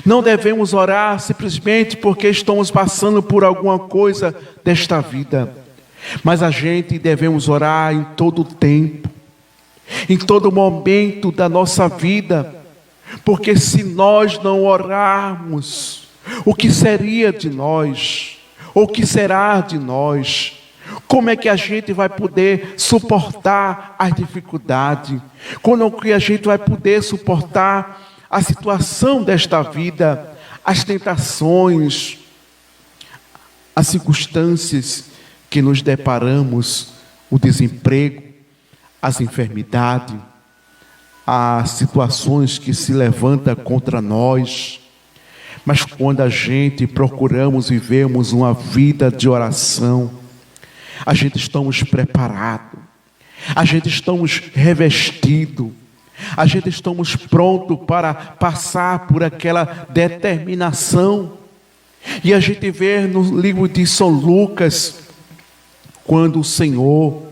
Não devemos orar simplesmente porque estamos passando por alguma coisa desta vida. Mas a gente devemos orar em todo tempo, em todo momento da nossa vida. Porque se nós não orarmos, o que seria de nós? O que será de nós? Como é que a gente vai poder suportar as dificuldades? Como é que a gente vai poder suportar a situação desta vida, as tentações, as circunstâncias que nos deparamos, o desemprego, as enfermidades, as situações que se levantam contra nós? Mas quando a gente procuramos vivermos uma vida de oração, a gente estamos preparados, a gente estamos revestidos, a gente estamos prontos para passar por aquela determinação. E a gente vê no livro de São Lucas, quando o Senhor,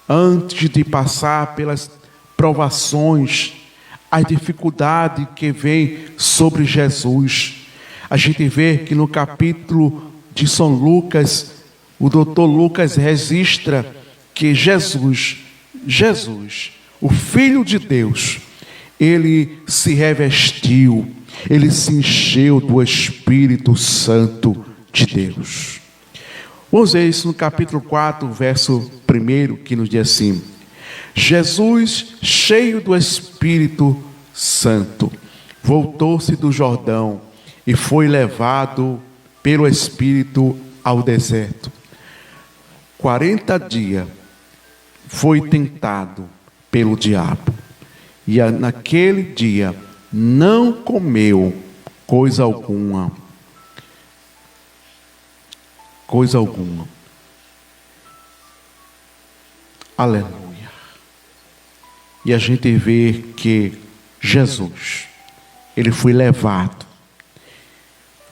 antes de passar pelas provações, as dificuldades que vem sobre Jesus, a gente vê que no capítulo de São Lucas, o doutor Lucas registra que Jesus, o Filho de Deus, ele se revestiu, ele se encheu do Espírito Santo de Deus. Vamos ver isso no capítulo 4, verso 1, que nos diz assim: Jesus, cheio do Espírito Santo, voltou-se do Jordão e foi levado pelo Espírito ao deserto. 40 dias foi tentado pelo diabo, e naquele dia não comeu coisa alguma. Aleluia. E a gente vê que Jesus, ele foi levado,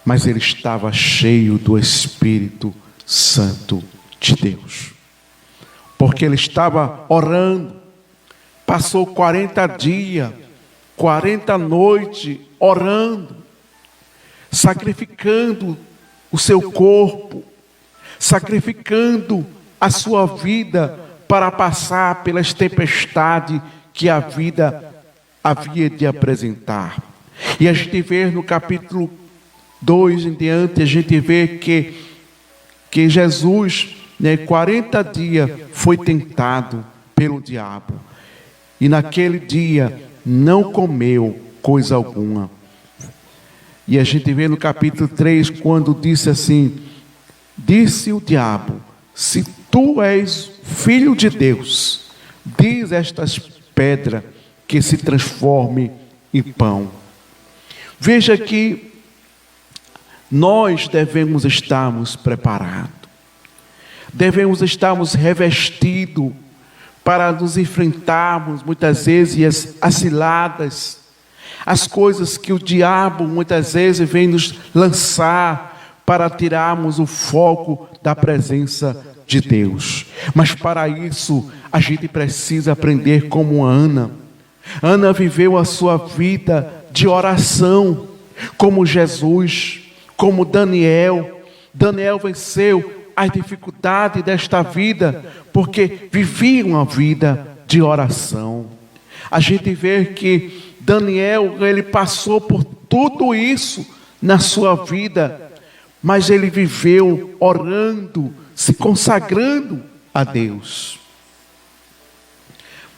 mas ele estava cheio do Espírito Santo de Deus, porque ele estava orando, passou 40 dias, 40 noites orando, sacrificando o seu corpo, sacrificando a sua vida para passar pelas tempestades que a vida havia de apresentar. E a gente vê no capítulo 2 em diante, a gente vê que Jesus, 40 dias foi tentado pelo diabo, e naquele dia não comeu coisa alguma. E a gente vê no capítulo 3, quando disse assim: disse o diabo, se tu és filho de Deus, diz estas pedras que se transforme em pão. Veja que nós devemos estarmos preparados, devemos estarmos revestidos para nos enfrentarmos muitas vezes as ciladas, as coisas que o diabo muitas vezes vem nos lançar para tirarmos o foco da presença de Deus. Mas para isso a gente precisa aprender como Ana. Ana viveu a sua vida de oração, como Jesus, como Daniel. Daniel venceu as dificuldades desta vida, porque vivia uma vida de oração. A gente vê que Daniel, ele passou por tudo isso na sua vida, mas ele viveu orando, se consagrando a Deus.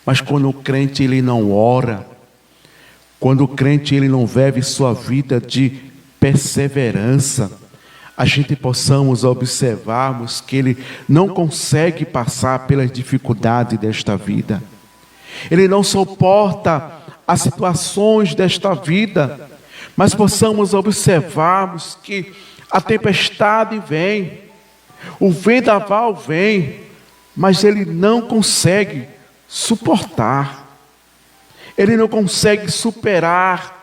Mas quando o crente ele não ora, quando o crente ele não vive sua vida de perseverança, a gente possamos observarmos que ele não consegue passar pelas dificuldades desta vida. Ele não suporta as situações desta vida, mas possamos observarmos que a tempestade vem, o vendaval vem, mas ele não consegue suportar, ele não consegue superar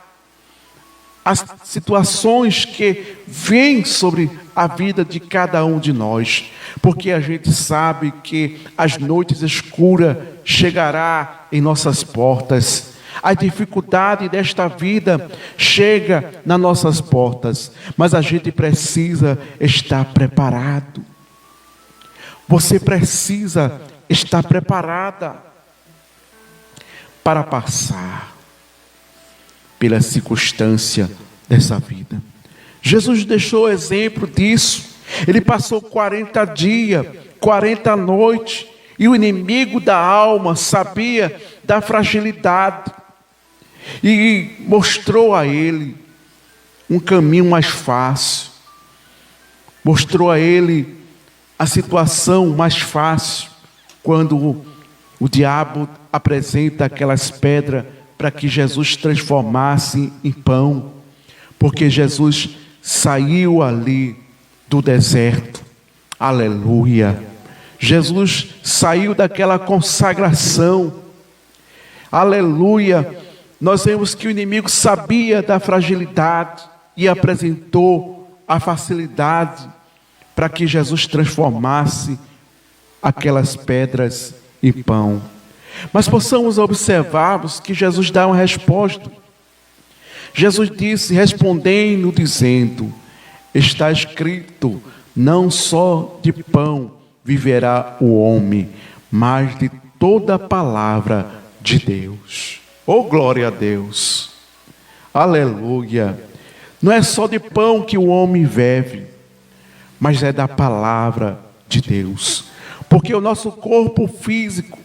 as situações que vêm sobre a vida de cada um de nós, porque a gente sabe que as noites escuras chegará em nossas portas, a dificuldade desta vida chega nas nossas portas, mas a gente precisa estar preparado. Você precisa estar preparada para passar pela circunstância dessa vida. Jesus deixou exemplo disso. Ele passou 40 dias, 40 noites, e o inimigo da alma sabia da fragilidade e mostrou a ele um caminho mais fácil, mostrou a ele a situação mais fácil, quando o diabo apresenta aquelas pedras para que Jesus transformasse em pão, porque Jesus saiu ali do deserto. Aleluia! Jesus saiu daquela consagração. Aleluia! Nós vemos que o inimigo sabia da fragilidade e apresentou a facilidade para que Jesus transformasse aquelas pedras em pão. Mas possamos observarmos que Jesus dá uma resposta. Jesus disse, respondendo, dizendo: está escrito, não só de pão viverá o homem, mas de toda a palavra de Deus. Oh, glória a Deus! Aleluia! Não é só de pão que o homem vive, mas é da palavra de Deus. Porque o nosso corpo físico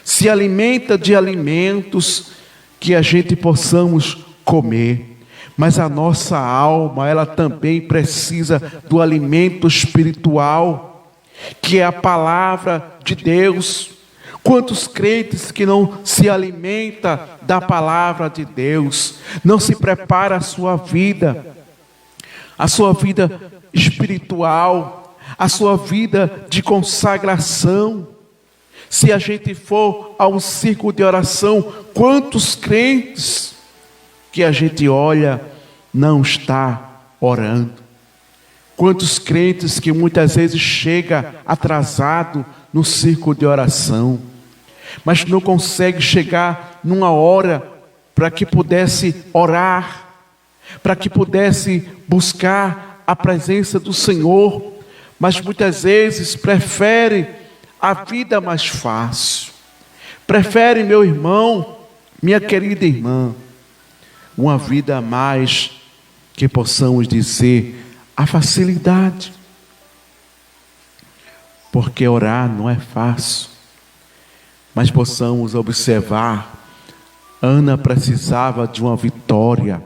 se alimenta de alimentos que a gente possamos comer, mas a nossa alma, ela também precisa do alimento espiritual, que é a palavra de Deus. Quantos crentes que não se alimentam da palavra de Deus, não se prepara a sua vida espiritual, a sua vida de consagração. Se a gente for ao círculo de oração, quantos crentes que a gente olha não está orando? Quantos crentes que muitas vezes chega atrasado no círculo de oração, mas não consegue chegar numa hora para que pudesse orar, para que pudesse buscar a presença do Senhor, mas muitas vezes prefere a vida mais fácil. Prefere, meu irmão, minha querida irmã, uma vida mais, que possamos dizer, a facilidade. Porque orar não é fácil. Mas possamos observar, Ana precisava de uma vitória.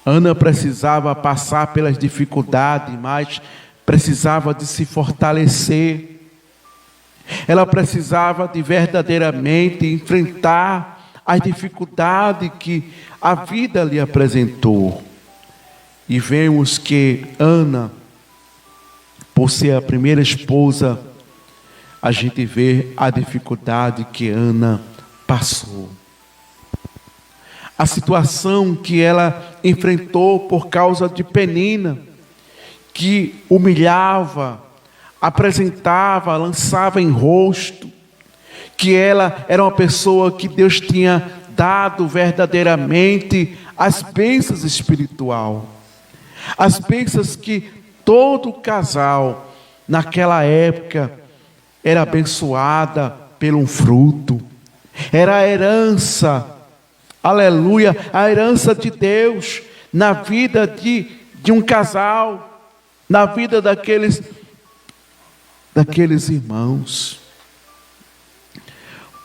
Ana precisava passar pelas dificuldades, mas precisava de se fortalecer. Ela precisava de verdadeiramente enfrentar as dificuldades que a vida lhe apresentou. E vemos que Ana, por ser a primeira esposa, a gente vê a dificuldade que Ana passou. A situação que ela enfrentou por causa de Penina, que humilhava, apresentava, lançava em rosto, que ela era uma pessoa que Deus tinha dado verdadeiramente as bênçãos espiritual. As bênçãos que todo casal, naquela época, era abençoada por um fruto. Era a herança, aleluia, a herança de Deus na vida de um casal, na vida daqueles irmãos.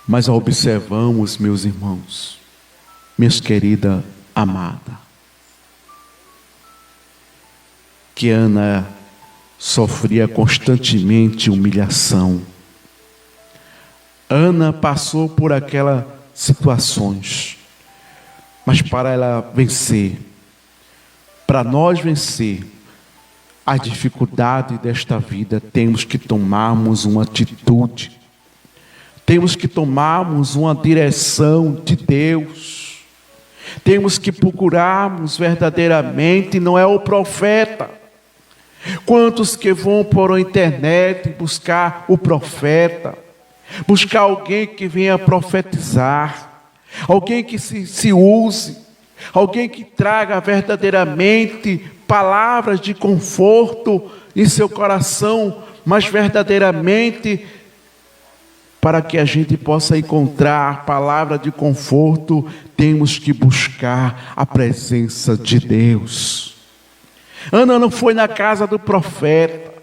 Mas observamos, meus irmãos, minhas queridas amadas, que Ana sofria constantemente humilhação. Ana passou por aquelas situações, mas para ela vencer, para nós vencer a dificuldade desta vida, temos que tomarmos uma atitude, temos que tomarmos uma direção de Deus, temos que procurarmos verdadeiramente, não é o profeta. Quantos que vão por a internet buscar o profeta, buscar alguém que venha profetizar, alguém que se use, alguém que traga verdadeiramente palavras de conforto em seu coração, mas verdadeiramente para que a gente possa encontrar a palavra de conforto, temos que buscar a presença de Deus. Ana não foi na casa do profeta,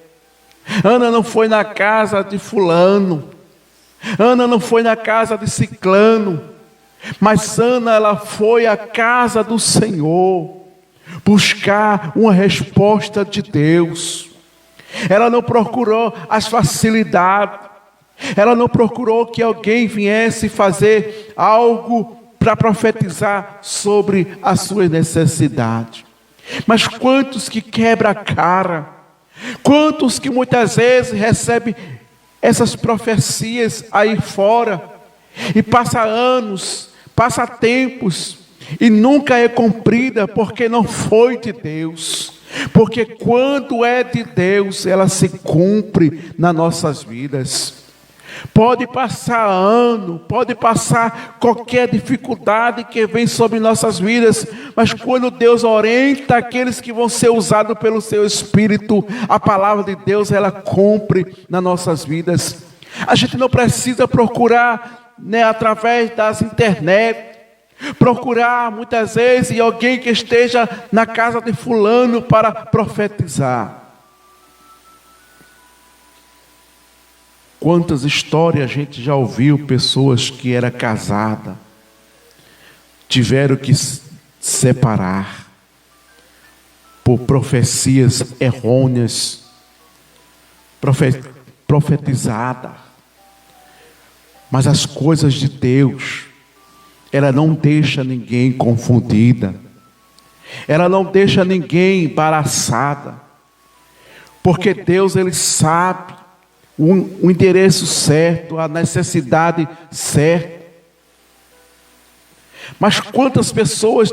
Ana não foi na casa de fulano, Ana não foi na casa de ciclano, mas Ana, ela foi à casa do Senhor, buscar uma resposta de Deus. Ela não procurou as facilidades, ela não procurou que alguém viesse fazer algo para profetizar sobre a sua necessidade. Mas quantos que quebram a cara, quantos que muitas vezes recebem essas profecias aí fora, e passa anos, passa tempos, e nunca é cumprida, porque não foi de Deus. Porque quando é de Deus, ela se cumpre nas nossas vidas. Pode passar ano, pode passar qualquer dificuldade que vem sobre nossas vidas, mas quando Deus orienta aqueles que vão ser usados pelo seu Espírito, a palavra de Deus, ela cumpre nas nossas vidas. A gente não precisa procurar, através das internet, procurar muitas vezes alguém que esteja na casa de fulano para profetizar. Quantas histórias a gente já ouviu, pessoas que eram casadas, tiveram que se separar por profecias errôneas, profetizadas. Mas as coisas de Deus, ela não deixa ninguém confundida, ela não deixa ninguém embaraçada, porque Deus, Ele sabe o endereço certo, a necessidade certa. Mas quantas pessoas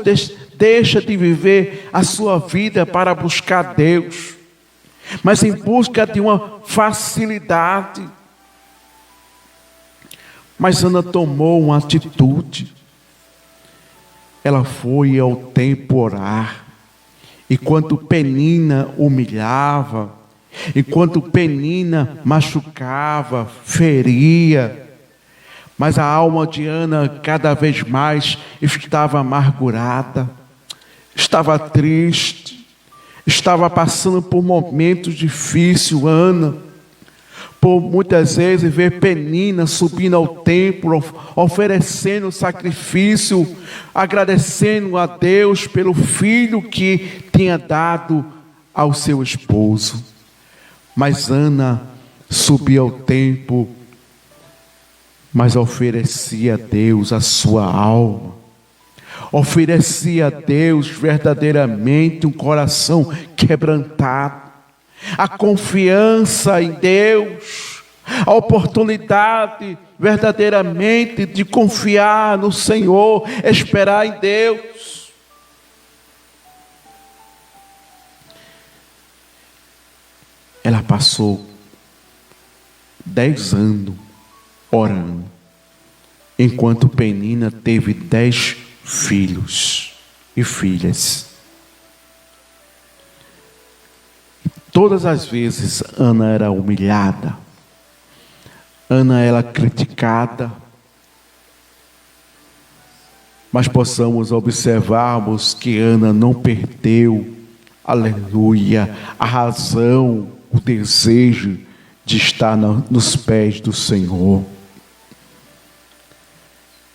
deixam de viver a sua vida para buscar Deus, mas em busca de uma facilidade. Mas Ana tomou uma atitude. Ela foi ao templo orar. Enquanto Penina humilhava, enquanto Penina machucava, feria, mas a alma de Ana cada vez mais estava amargurada, estava triste, estava passando por momentos difíceis. Ana, por muitas vezes ver Penina subindo ao templo, oferecendo sacrifício, agradecendo a Deus pelo filho que tinha dado ao seu esposo. Mas Ana subia ao templo, mas oferecia a Deus a sua alma, oferecia a Deus verdadeiramente um coração quebrantado, a confiança em Deus, a oportunidade verdadeiramente de confiar no Senhor, esperar em Deus. Ela passou 10 anos orando, enquanto Penina teve 10 filhos e filhas. Todas as vezes Ana era humilhada, Ana era criticada, mas possamos observarmos que Ana não perdeu, aleluia, a razão, o desejo de estar nos pés do Senhor.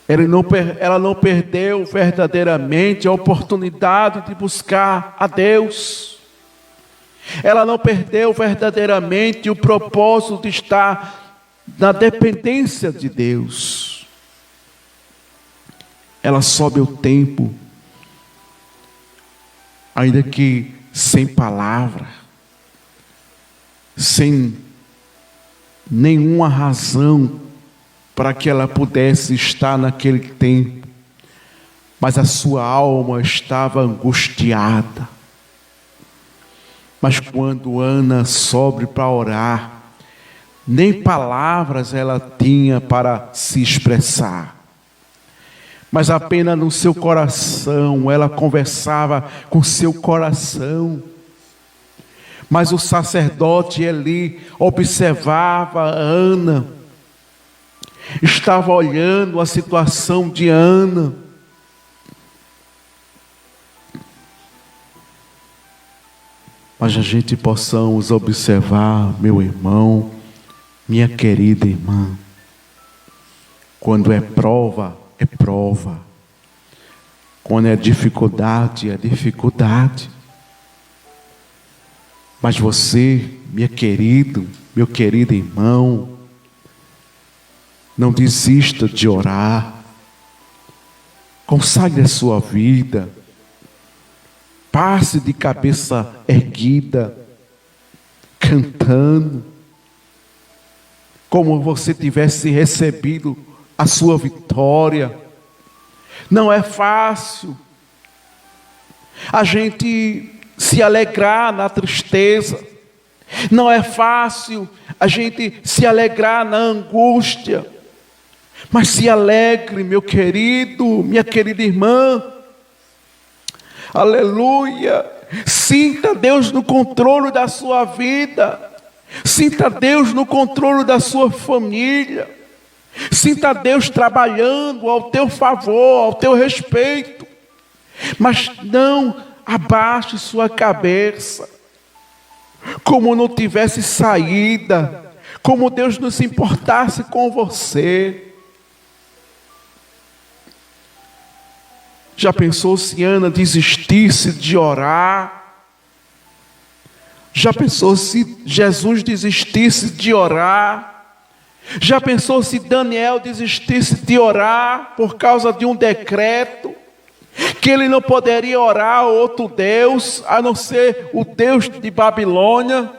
Ela não perdeu verdadeiramente a oportunidade de buscar a Deus. Ela não perdeu verdadeiramente o propósito de estar na dependência de Deus. Ela sobe o templo, ainda que sem palavra, sem nenhuma razão para que ela pudesse estar naquele tempo, mas a sua alma estava angustiada. Mas quando Ana sobe para orar, nem palavras ela tinha para se expressar, mas apenas no seu coração, ela conversava com seu coração. Mas o sacerdote Eli observava Ana, estava olhando a situação de Ana. Mas a gente possamos observar, meu irmão, minha querida irmã, quando é prova, é prova. Quando é dificuldade, é dificuldade. Mas você, meu querido irmão, não desista de orar. Consagre a sua vida. Passe de cabeça erguida, cantando, como você tivesse recebido a sua vitória. Não é fácil a gente se alegrar na tristeza. Não é fácil a gente se alegrar na angústia. Mas se alegre, meu querido, minha querida irmã. Aleluia. Sinta Deus no controle da sua vida. Sinta Deus no controle da sua família. Sinta Deus trabalhando ao teu favor, ao teu respeito. Mas não abaixe sua cabeça, como não tivesse saída, como Deus não se importasse com você. Já pensou se Ana desistisse de orar? Já pensou se Jesus desistisse de orar? Já pensou se Daniel desistisse de orar por causa de um decreto? Que ele não poderia orar a outro Deus, a não ser o Deus de Babilônia?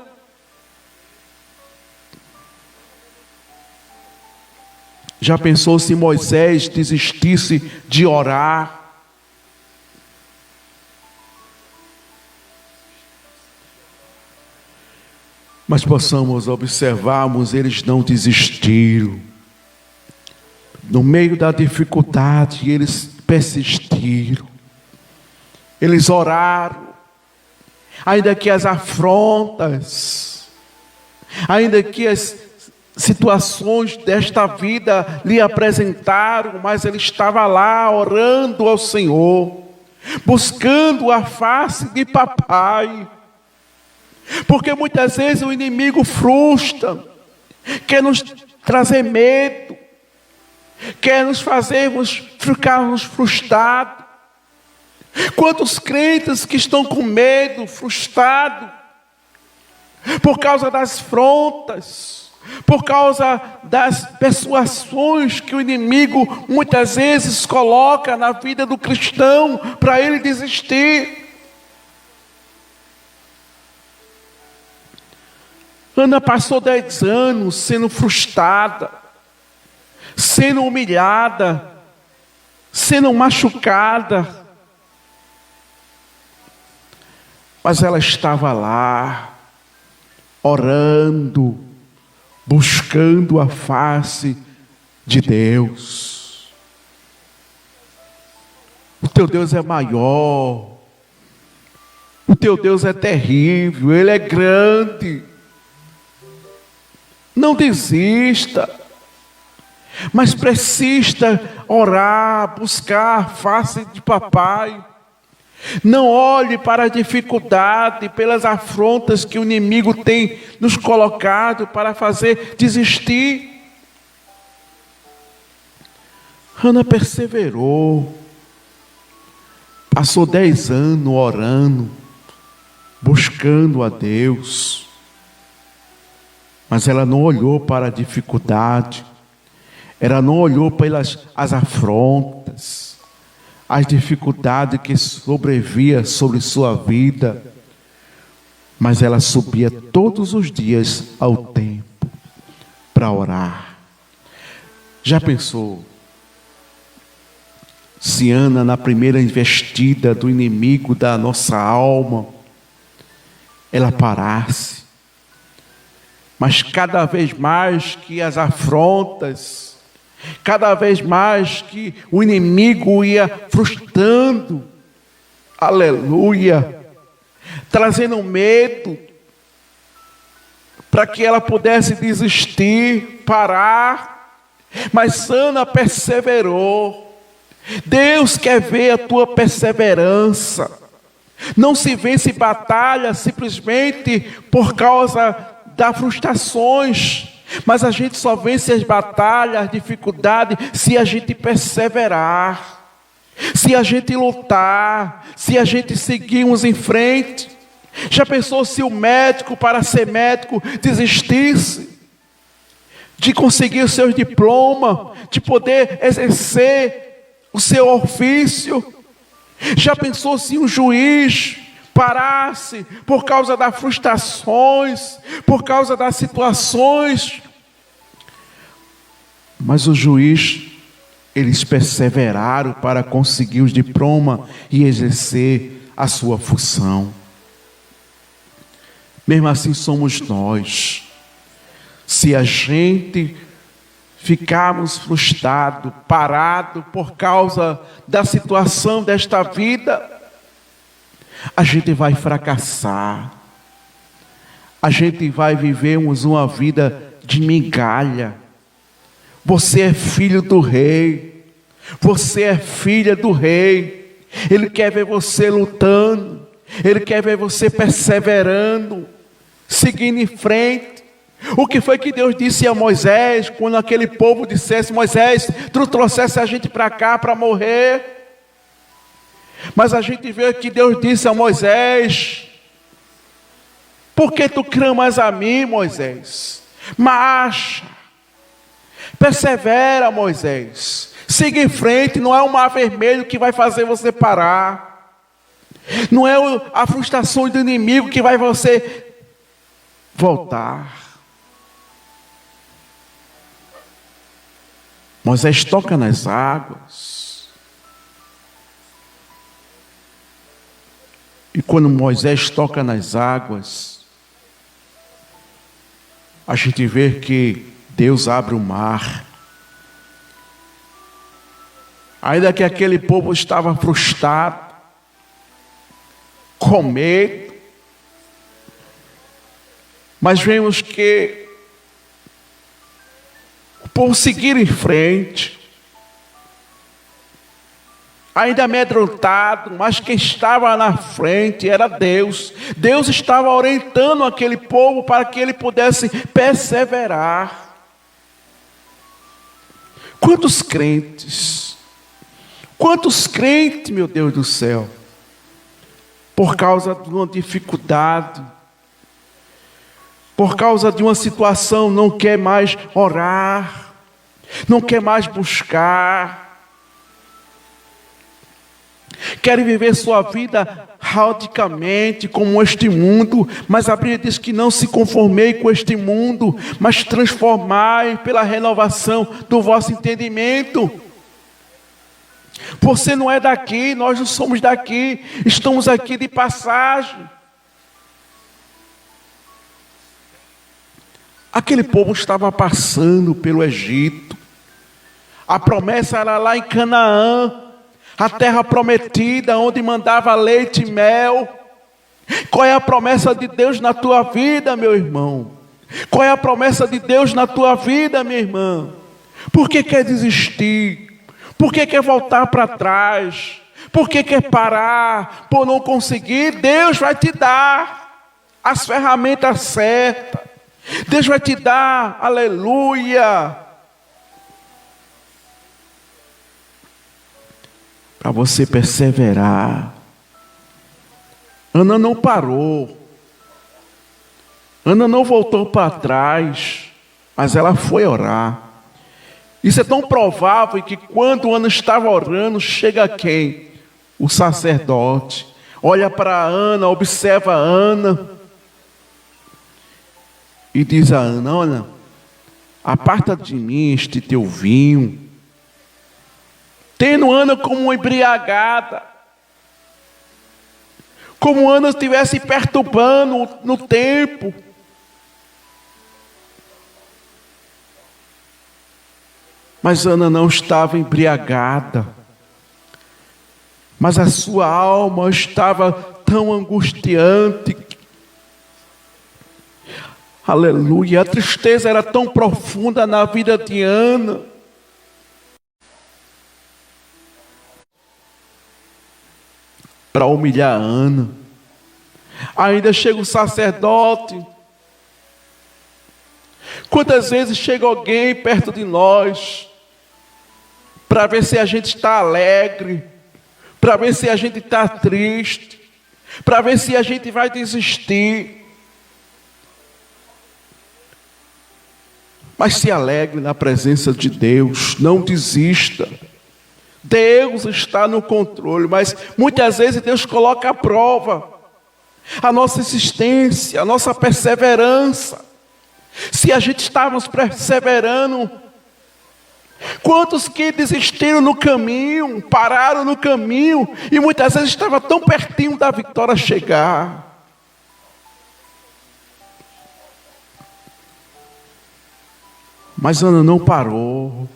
Já pensou se Moisés desistisse de orar? Mas possamos observarmos, eles não desistiram. No meio da dificuldade, eles persistiram. Eles oraram. Ainda que as afrontas, ainda que as situações desta vida lhe apresentaram, mas ele estava lá orando ao Senhor, buscando a face de papai. Porque muitas vezes o inimigo frustra, quer nos trazer medo, quer nos fazermos ficarmos frustrados. Quantos crentes que estão com medo, frustrados, por causa das afrontas, por causa das persuasões que o inimigo muitas vezes coloca na vida do cristão para ele desistir. Ana passou 10 anos sendo frustrada, sendo humilhada, sendo machucada. Mas ela estava lá, orando, buscando a face de Deus. O teu Deus é maior, o teu Deus é terrível, Ele é grande. Não desista, mas persista orar, buscar a face de papai. Não olhe para a dificuldade, pelas afrontas que o inimigo tem nos colocado para fazer desistir. Ana perseverou, passou 10 anos orando, buscando a Deus. Mas ela não olhou para a dificuldade, ela não olhou pelas as afrontas, as dificuldades que sobrevia sobre sua vida, mas ela subia todos os dias ao templo para orar. Já pensou se Ana, na primeira investida do inimigo da nossa alma, ela parasse? Mas cada vez mais que as afrontas, Cada vez mais que o inimigo ia frustrando, aleluia, trazendo medo, para que ela pudesse desistir, parar. Mas Ana perseverou. Deus quer ver a tua perseverança. Não se vence batalha simplesmente por causa das frustrações, mas a gente só vence as batalhas, as dificuldades, se a gente perseverar, se a gente lutar, se a gente seguirmos em frente. Já pensou se o médico, para ser médico, desistisse de conseguir os seus diplomas, de poder exercer o seu ofício? Já pensou se um juiz parasse por causa das frustrações, por causa das situações? Mas o juiz, eles perseveraram para conseguir os diplomas e exercer a sua função. Mesmo assim somos nós. Se a gente ficarmos frustrados, parados por causa da situação desta vida, a gente vai fracassar. A gente vai vivermos uma vida de migalha. Você é filho do rei. Você é filha do rei. Ele quer ver você lutando. Ele quer ver você perseverando, seguindo em frente. O que foi que Deus disse a Moisés, quando aquele povo dissesse: Moisés, tu trouxesse a gente para cá para morrer? Mas a gente vê que Deus disse a Moisés: por que tu clamas a mim, Moisés? Marcha, persevera, Moisés, siga em frente. Não é o mar vermelho que vai fazer você parar, não é a frustração do inimigo que vai você voltar. Moisés toca nas águas. E quando Moisés toca nas águas, a gente vê que Deus abre o mar. Ainda que aquele povo estava frustrado, com medo, mas vemos que o povo seguir em frente, ainda amedrontado, mas quem estava na frente era Deus. Deus estava orientando aquele povo para que ele pudesse perseverar. Quantos crentes, meu Deus do céu, por causa de uma dificuldade, por causa de uma situação, não quer mais orar, não quer mais buscar, quer viver sua vida radicalmente como este mundo. Mas a Bíblia diz que não se conformei com este mundo, mas transformai pela renovação do vosso entendimento. Você não é daqui, nós não somos daqui, estamos aqui de passagem. Aquele povo estava passando pelo Egito. A promessa era lá em Canaã, a terra prometida, onde mandava leite e mel. Qual é a promessa de Deus na tua vida, meu irmão? Qual é a promessa de Deus na tua vida, minha irmã? Por que quer desistir? Por que quer voltar para trás? Por que quer parar por não conseguir? Deus vai te dar as ferramentas certas. Deus vai te dar, aleluia, para você perseverar. Ana não parou, Ana não voltou para trás, mas ela foi orar. Isso é tão provável que quando Ana estava orando, chega quem? O sacerdote. Olha para Ana, observa Ana e diz a Ana: olha, aparta de mim este teu vinho. Tendo Ana como uma embriagada, como Ana estivesse perturbando no tempo. Mas Ana não estava embriagada. Mas a sua alma estava tão angustiante. Aleluia. A tristeza era tão profunda na vida de Ana. Para humilhar Ana. Ainda chega o sacerdote. Quantas vezes chega alguém perto de nós para ver se a gente está alegre, para ver se a gente está triste, para ver se a gente vai desistir. Mas se alegre na presença de Deus, não desista. Deus está no controle, mas muitas vezes Deus coloca à prova a nossa insistência, a nossa perseverança. Se a gente estávamos perseverando, quantos que desistiram no caminho, pararam no caminho, e muitas vezes estava tão pertinho da vitória chegar. Mas Ana não parou.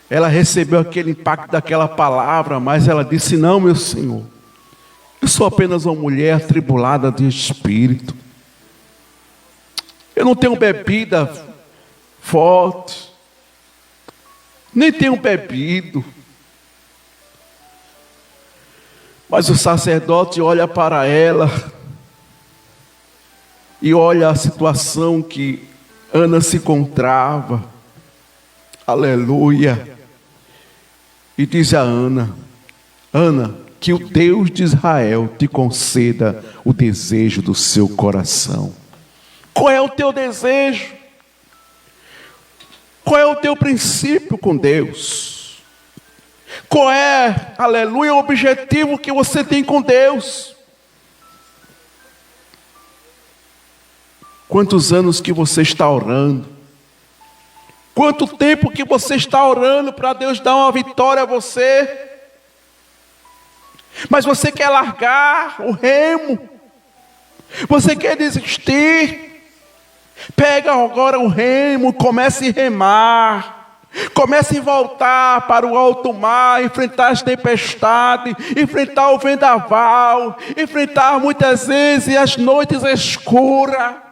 Ela recebeu aquele impacto daquela palavra, mas ela disse: não, meu Senhor, eu sou apenas uma mulher atribulada de espírito. Eu não tenho bebida forte, nem tenho bebido. Mas o sacerdote olha para ela e olha a situação que Ana se encontrava. Aleluia. E diz a Ana: Ana, que o Deus de Israel te conceda o desejo do seu coração. Qual é o teu desejo? Qual é o teu princípio com Deus? Qual é, aleluia, o objetivo que você tem com Deus? Quantos anos que você está orando? Quanto tempo que você está orando para Deus dar uma vitória a você? Mas você quer largar o remo? Você quer desistir? Pega agora o remo, comece a remar. Comece a voltar para o alto mar, enfrentar as tempestades, enfrentar o vendaval, enfrentar muitas vezes as noites escuras.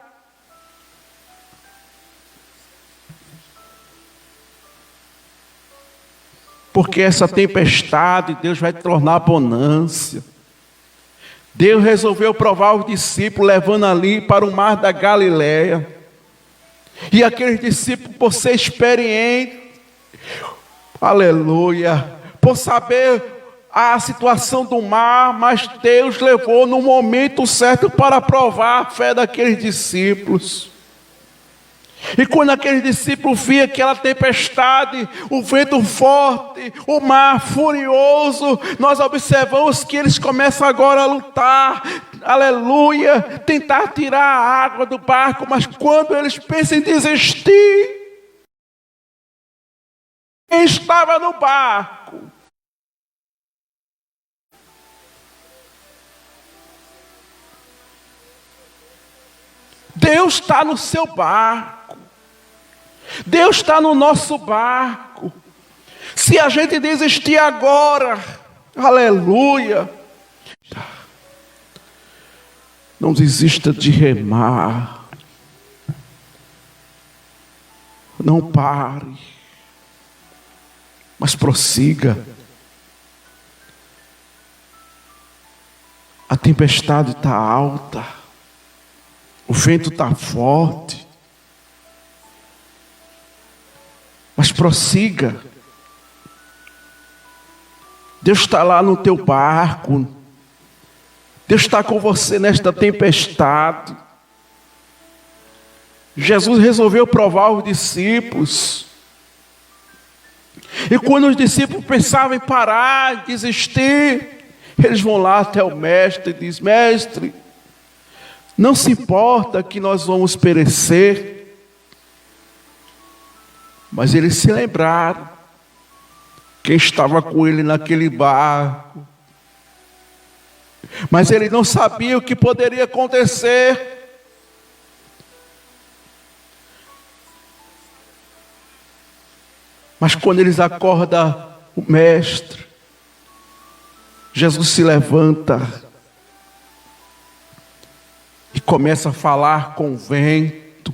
Porque essa tempestade Deus vai tornar bonança. Deus resolveu provar os discípulos, levando ali para o mar da Galileia. E aqueles discípulos, por ser experientes, aleluia, por saber a situação do mar, mas Deus levou no momento certo para provar a fé daqueles discípulos. E quando aqueles discípulos viam aquela tempestade, o vento forte, o mar furioso, nós observamos que eles começam agora a lutar, aleluia, tentar tirar a água do barco, mas quando eles pensam em desistir, quem estava no barco? Deus está no seu barco. Deus está no nosso barco. Se a gente desistir agora, aleluia, não desista de remar. Não pare, mas prossiga. A tempestade está alta, o vento está forte, mas prossiga. Deus está lá no teu barco. Deus está com você nesta tempestade. Jesus resolveu provar os discípulos. E quando os discípulos pensavam em parar, desistir, eles vão lá até o mestre e dizem: mestre, não se importa que nós vamos perecer. Mas eles se lembraram quem estava com ele naquele barco. Mas ele não sabia o que poderia acontecer. Mas quando eles acordam o mestre, Jesus se levanta e começa a falar com o vento,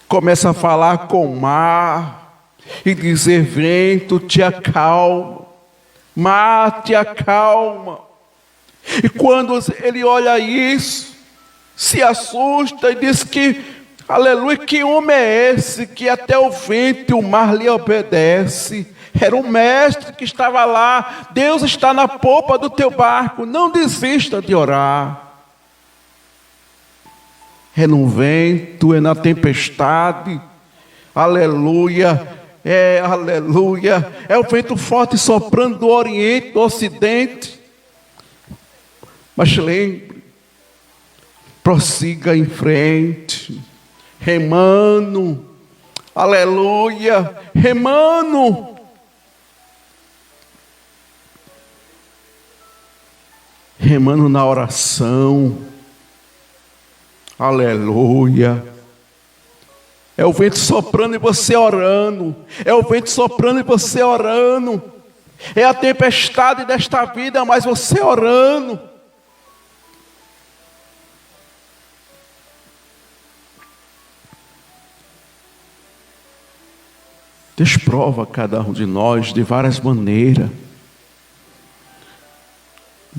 começa a falar com o mar, e dizer: vento, te acalma, mar, te acalma. E quando ele olha isso, se assusta e diz que, aleluia, que homem é esse que até o vento e o mar lhe obedece? Era um mestre que estava lá. Deus está na popa do teu barco, não desista de orar. É no vento, é na tempestade, aleluia, aleluia, é o vento forte soprando do oriente, do ocidente. Mas lembre, prossiga em frente, remando, aleluia, remando. Remando na oração, aleluia. É o vento soprando e você orando. É o vento soprando e você orando. É a tempestade desta vida, mas você orando. Deus prova cada um de nós de várias maneiras.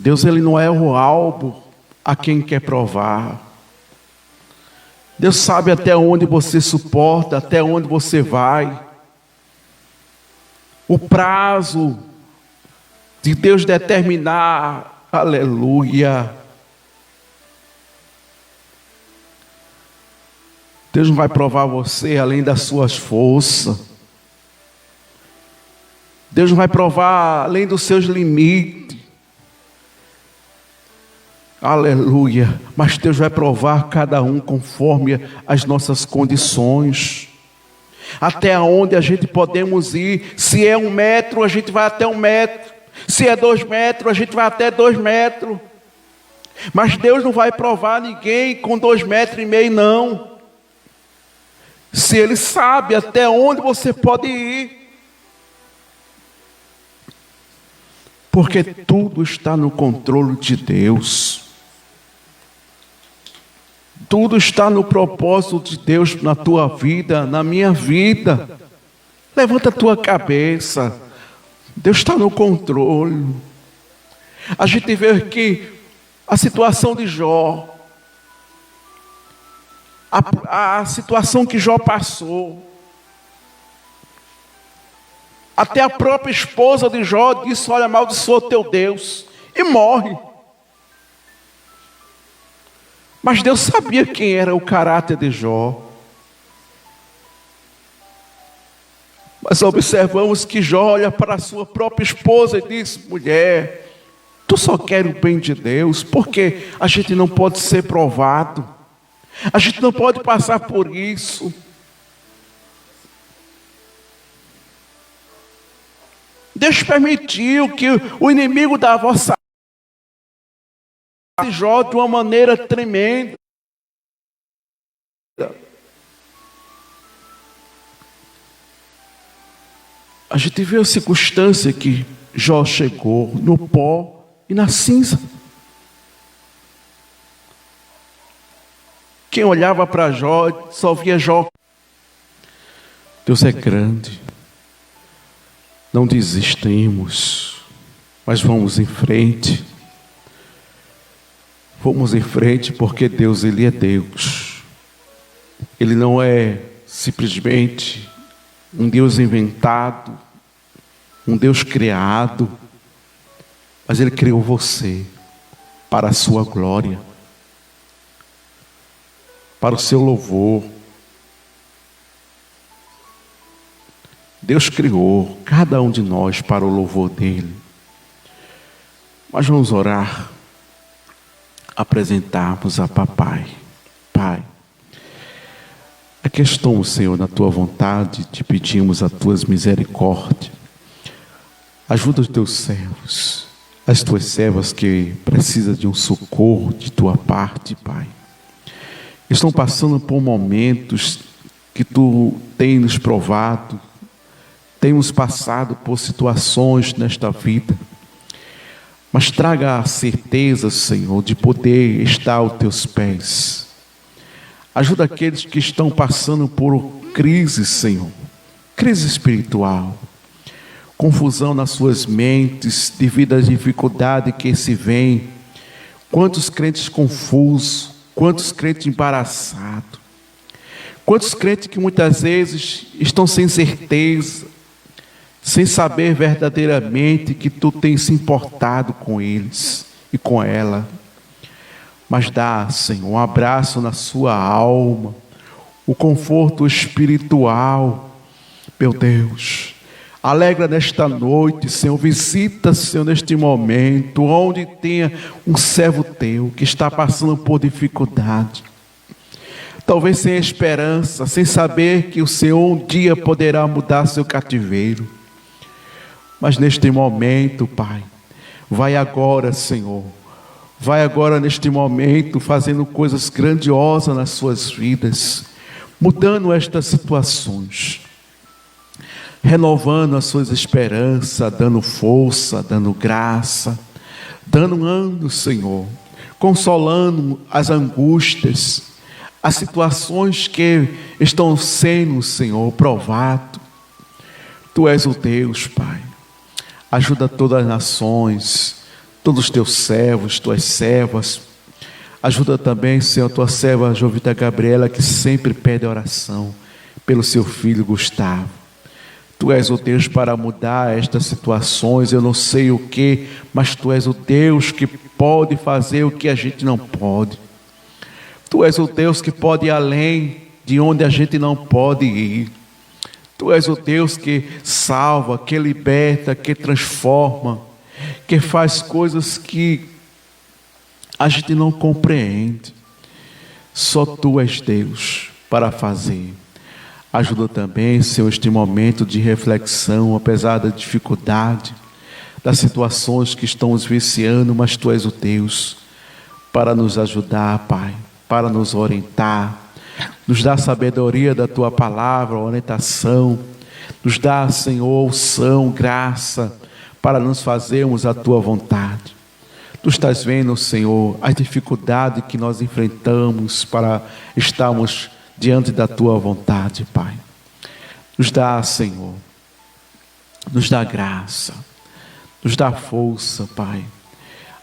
Deus, Ele não é o alvo a quem quer provar. Deus sabe até onde você suporta, até onde você vai. O prazo de Deus determinar, aleluia. Deus não vai provar você além das suas forças. Deus não vai provar além dos seus limites. Aleluia, mas Deus vai provar cada um conforme as nossas condições, até onde a gente podemos ir. Se é 1 metro, a gente vai até 1 metro, se é 2 metros, a gente vai até 2 metros, mas Deus não vai provar ninguém com 2,5 metros, não, se Ele sabe até onde você pode ir, porque tudo está no controle de Deus. Tudo está no propósito de Deus na tua vida, na minha vida. Levanta a tua cabeça. Deus está no controle. A gente vê aqui a situação de Jó. A situação que Jó passou. Até a própria esposa de Jó disse: olha, amaldiçoa teu Deus. E morre. Mas Deus sabia quem era o caráter de Jó. Mas observamos que Jó olha para a sua própria esposa e diz: mulher, tu só quer o bem de Deus, porque a gente não pode ser provado. A gente não pode passar por isso. Deus permitiu que o inimigo da vossa Jó de uma maneira tremenda. A gente vê a circunstância que Jó chegou no pó e na cinza. Quem olhava para Jó só via Jó. Deus é grande. Não desistimos, mas vamos em frente. Vamos em frente, porque Deus, Ele é Deus. Ele não é simplesmente um Deus inventado, um Deus criado, mas Ele criou você para a sua glória, para o seu louvor. Deus criou cada um de nós para o louvor dEle. Mas vamos orar, apresentarmos a papai. Pai, aqui estamos, Senhor, na Tua vontade, te pedimos as Tuas misericórdias. Ajuda os Teus servos, as Tuas servas que precisam de um socorro de Tua parte, Pai. Estão passando por momentos que Tu tens nos provado temos passado por situações nesta vida, mas traga a certeza, Senhor, de poder estar aos teus pés. Ajuda aqueles que estão passando por crise, Senhor, crise espiritual, confusão nas suas mentes devido à dificuldade que se vem. Quantos crentes confusos, quantos crentes embaraçados, quantos crentes que muitas vezes estão sem certeza, sem saber verdadeiramente que tu tens se importado com eles e com ela. Mas dá, Senhor, um abraço na sua alma, o conforto espiritual. Meu Deus, alegra nesta noite, Senhor, visita, Senhor, neste momento, onde tenha um servo teu que está passando por dificuldade, talvez sem esperança, sem saber que o Senhor um dia poderá mudar seu cativeiro. Mas neste momento, Pai, vai agora, Senhor, vai agora neste momento fazendo coisas grandiosas nas suas vidas, mudando estas situações, renovando as suas esperanças, dando força, dando graça, dando ânimo, Senhor, consolando as angústias, as situações que estão sendo, Senhor, provado. Tu és o Deus, Pai. Ajuda todas as nações, todos os teus servos, tuas servas. Ajuda também, Senhor, tua serva Jovita Gabriela, que sempre pede oração pelo seu filho Gustavo. Tu és o Deus para mudar estas situações. Eu não sei o que, mas Tu és o Deus que pode fazer o que a gente não pode. Tu és o Deus que pode ir além de onde a gente não pode ir. Tu és o Deus que salva, que liberta, que transforma, que faz coisas que a gente não compreende. Só Tu és Deus para fazer. Ajuda também, Senhor, este momento de reflexão, apesar da dificuldade, das situações que estão nos viciando, mas Tu és o Deus para nos ajudar, Pai, para nos orientar, nos dá sabedoria da Tua palavra, orientação, nos dá, Senhor, unção, graça, para nos fazermos a Tua vontade. Tu estás vendo, Senhor, as dificuldades que nós enfrentamos para estarmos diante da Tua vontade, Pai. Nos dá, Senhor, nos dá graça, nos dá força, Pai.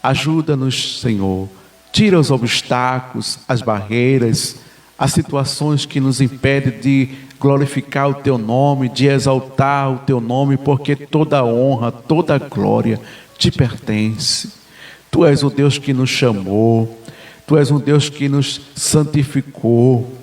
Ajuda-nos, Senhor, tira os obstáculos, as barreiras, as situações que nos impedem de glorificar o Teu nome, de exaltar o Teu nome, porque toda honra, toda glória Te pertence. Tu és o Deus que nos chamou, Tu és um Deus que nos santificou,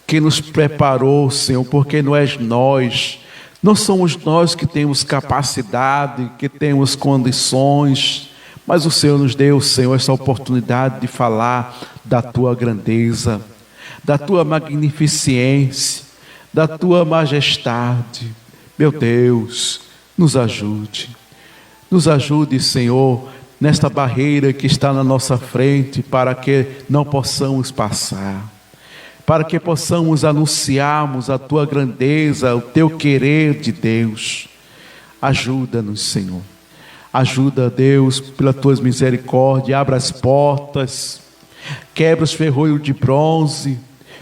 que nos preparou, Senhor, porque não és nós, não somos nós que temos capacidade, que temos condições, mas o Senhor nos deu, Senhor, essa oportunidade de falar da Tua grandeza, da Tua magnificência, da Tua majestade. Meu Deus, nos ajude, Senhor, nesta barreira que está na nossa frente, para que não possamos passar, para que possamos anunciarmos a Tua grandeza, o Teu querer de Deus. Ajuda-nos, Senhor. Ajuda, Deus, pelas Tuas misericórdias, abra as portas, quebra os ferrolhos de bronze,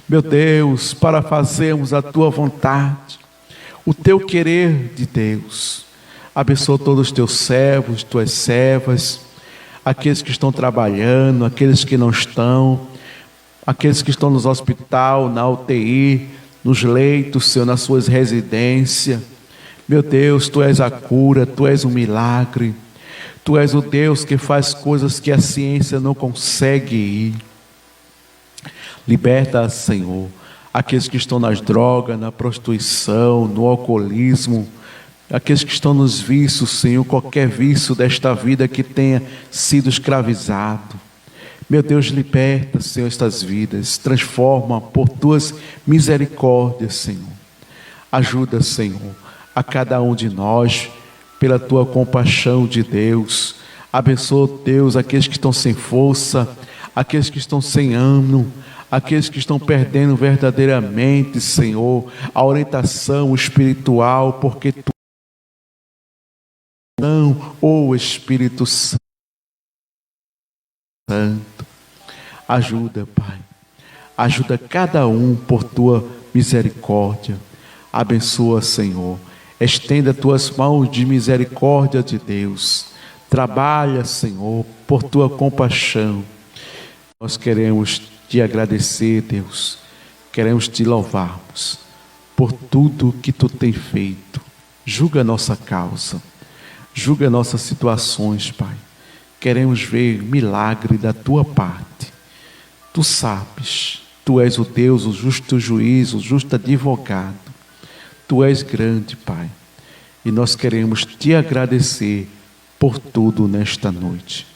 meu Deus, para fazermos a Tua vontade, o Teu querer de Deus. Abençoa todos os Teus servos, Tuas servas, aqueles que estão trabalhando, aqueles que não estão, aqueles que estão nos hospitais, na UTI, nos leitos, Senhor, nas suas residências. Meu Deus, Tu és a cura, Tu és o milagre, Tu és o Deus que faz coisas que a ciência não consegue ir. Liberta, Senhor, aqueles que estão nas drogas, na prostituição, no alcoolismo, aqueles que estão nos vícios, Senhor, qualquer vício desta vida que tenha sido escravizado. Meu Deus, liberta, Senhor, estas vidas, transforma por Tuas misericórdias, Senhor. Ajuda, Senhor, a cada um de nós, pela Tua compaixão de Deus. Abençoa, Deus, aqueles que estão sem força, aqueles que estão sem ânimo, aqueles que estão perdendo verdadeiramente, Senhor, a orientação espiritual, porque Tu Ô Espírito Santo, ajuda, Pai. Ajuda cada um por tua misericórdia. Abençoa, Senhor. Estenda tuas mãos de misericórdia de Deus. Trabalha, Senhor, por tua compaixão. Nós queremos te agradecer, Deus. Queremos te louvarmos por tudo que tu tem feito. Julga a nossa causa. Julga nossas situações, Pai. Queremos ver milagre da tua parte. Tu sabes, tu és o Deus, o justo juiz, o justo advogado. Tu és grande, Pai. E nós queremos te agradecer por tudo nesta noite.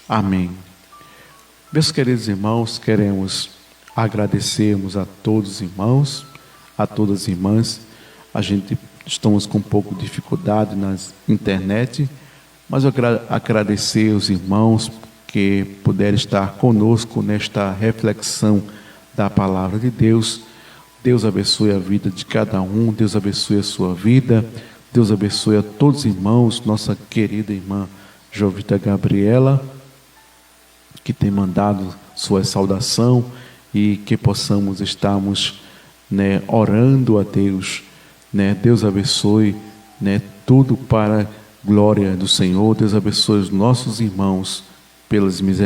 Amém. Meus queridos irmãos, queremos agradecermos a todos os irmãos, a todas as irmãs. Estamos com um pouco de dificuldade na internet, mas eu agradecer os irmãos que puderam estar conosco nesta reflexão da palavra de Deus. Deus abençoe a vida de cada um, Deus abençoe a sua vida, Deus abençoe a todos os irmãos, nossa querida irmã Jovita Gabriela, que tem mandado sua saudação, e que possamos estarmos orando a Deus. Deus abençoe tudo para a glória do Senhor. Deus abençoe os nossos irmãos pelas misericórdias.